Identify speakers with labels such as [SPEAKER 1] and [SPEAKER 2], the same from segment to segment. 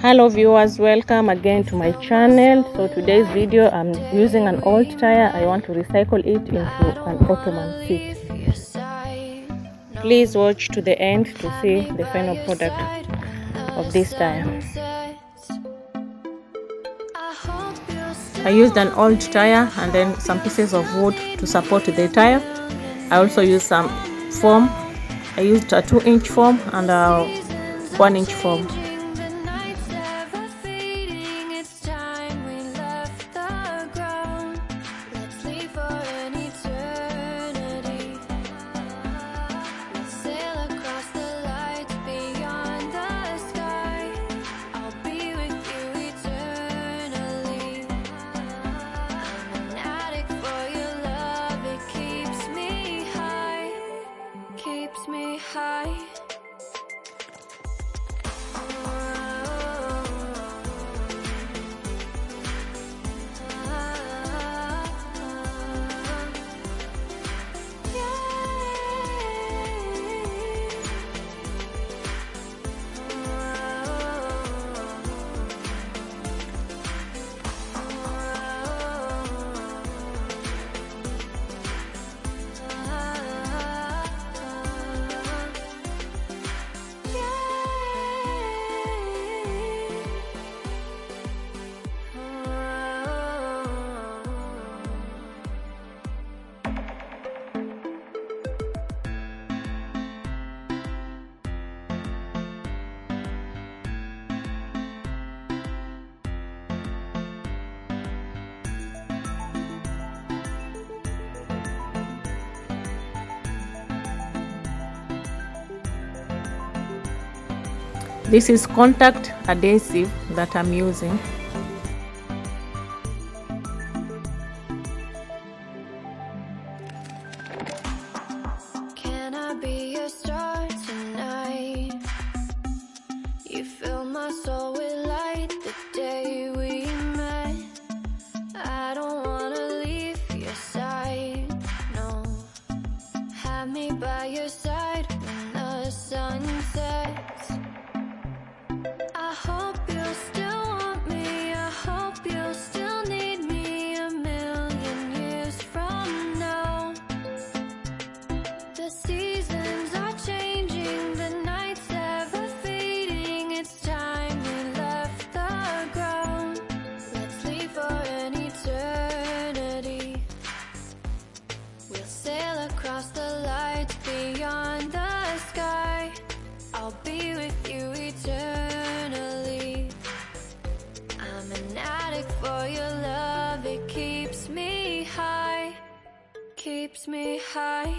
[SPEAKER 1] Hello viewers, welcome again to my channel. So today's video, I'm using an old tire. I want to recycle it into an Ottoman seat. Please watch to the end to see the final product of this tire. I used an old tire and then some pieces of wood to support the tire. I also used some foam. I used a 2-inch foam and a 1-inch foam. This is contact adhesive that I'm using.
[SPEAKER 2] Can I be your star tonight? You fill my soul with light the day we met. I don't wanna leave your side, no. Have me by your side when the sun sets. I hope you'll still want me, I hope you'll still need me a million years from now. The seasons are changing, the nights ever fading, it's time we left the ground. Let's leave for an eternity. We'll sail across the lights beyond the sky. I'll be with you eternally. I'm an addict for your love, it keeps me high, keeps me high.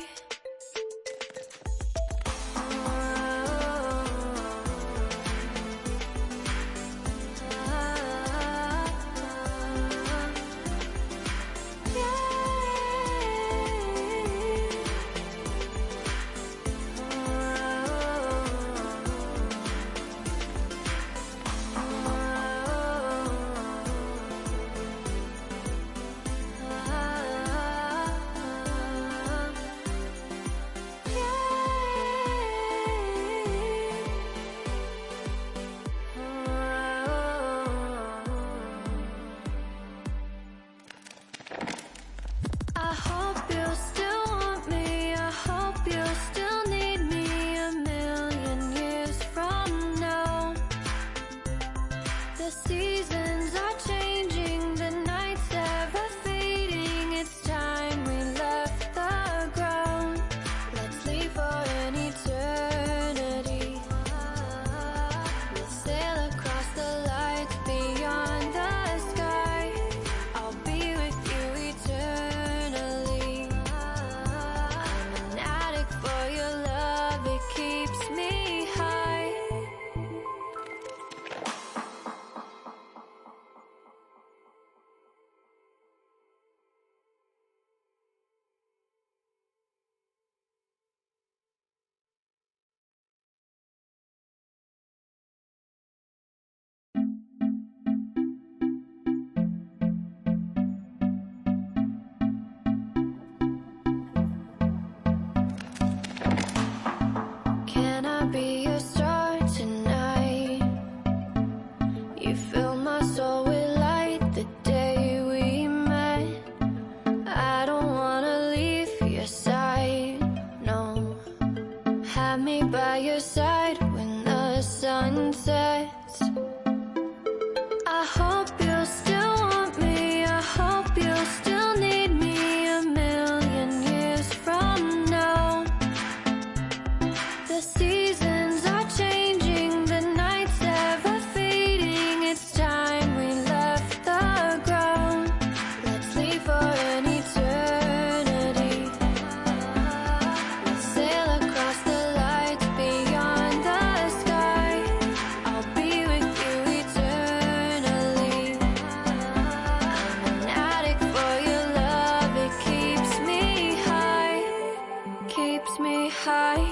[SPEAKER 2] sun sets. I hope you'll still want me, I hope you'll still need me a million years from now. The seasons are changing, the nights ever fading, it's time we left the ground. Let's leave for an eternity. We'll sail across the lights beyond the sky. I'll be with you eternally. I'm an addict for your love, it keeps me high, keeps me high.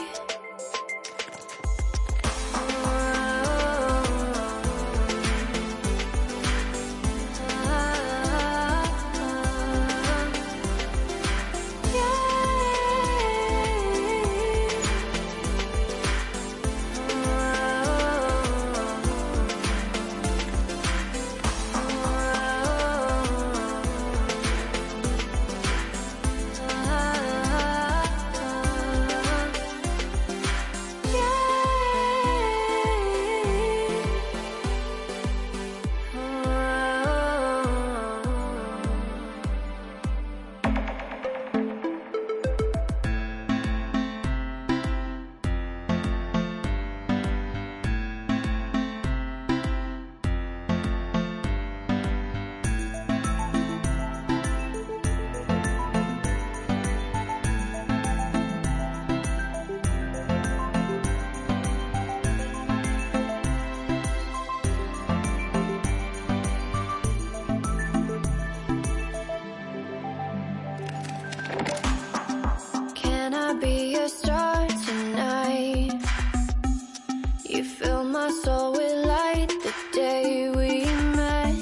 [SPEAKER 2] Can I be a star tonight? You fill my soul with light the day we met.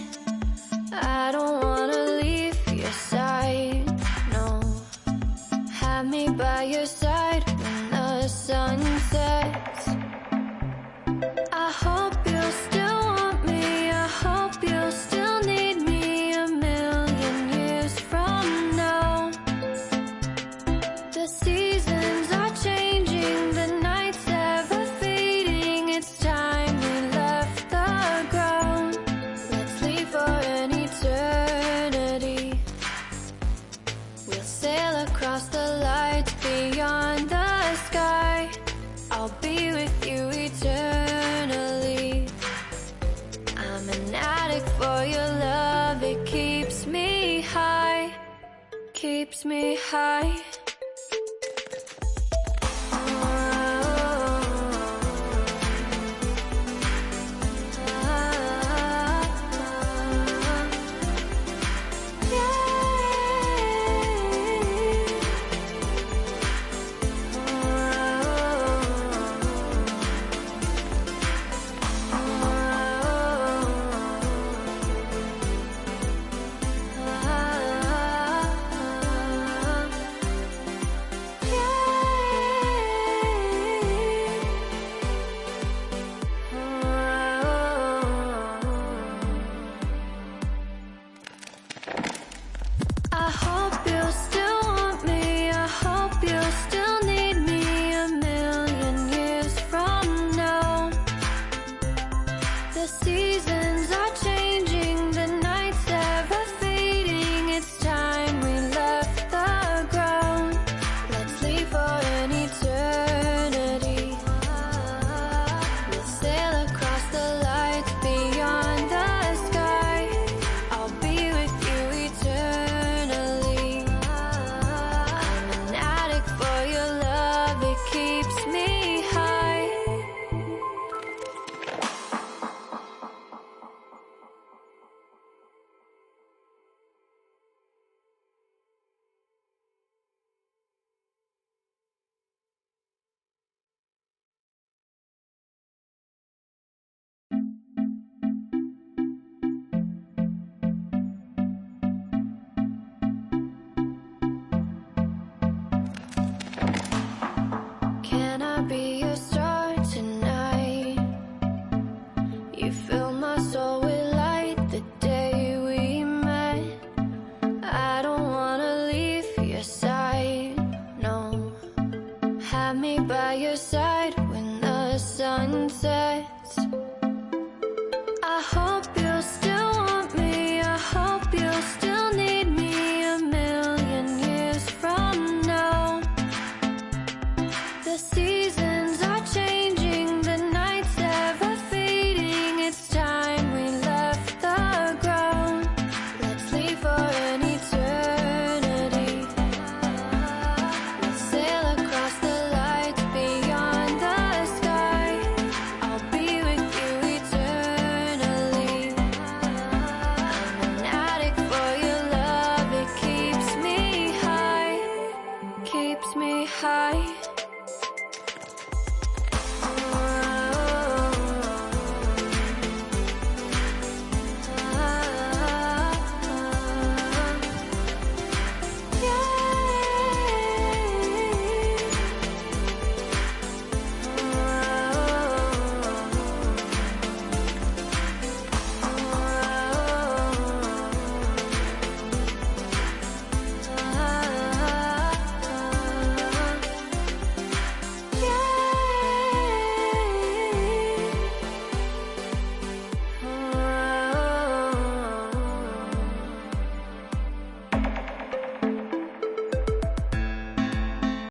[SPEAKER 2] I don't wanna leave your side, no. Have me by your side when the sun sets. I hope you'll still want me, I hope you'll still need me a million years from now. The seasons are changing, the nights ever fading, it's time we left the ground. Let's leave for an eternity. We'll sail across the lights beyond the sky. I'll be with you eternally. I'm an addict for your love, it keeps me high, keeps me high. I hope you'll still want me, I hope you'll still need me a million years from now. The seasons are changing, the nights ever fading, it's time we left the ground. Let's leave for an eternity. We'll sail across the lights beyond the sky. I'll be with you eternally. I'm an addict for your love, it keeps me high. Can I be a star tonight? You fill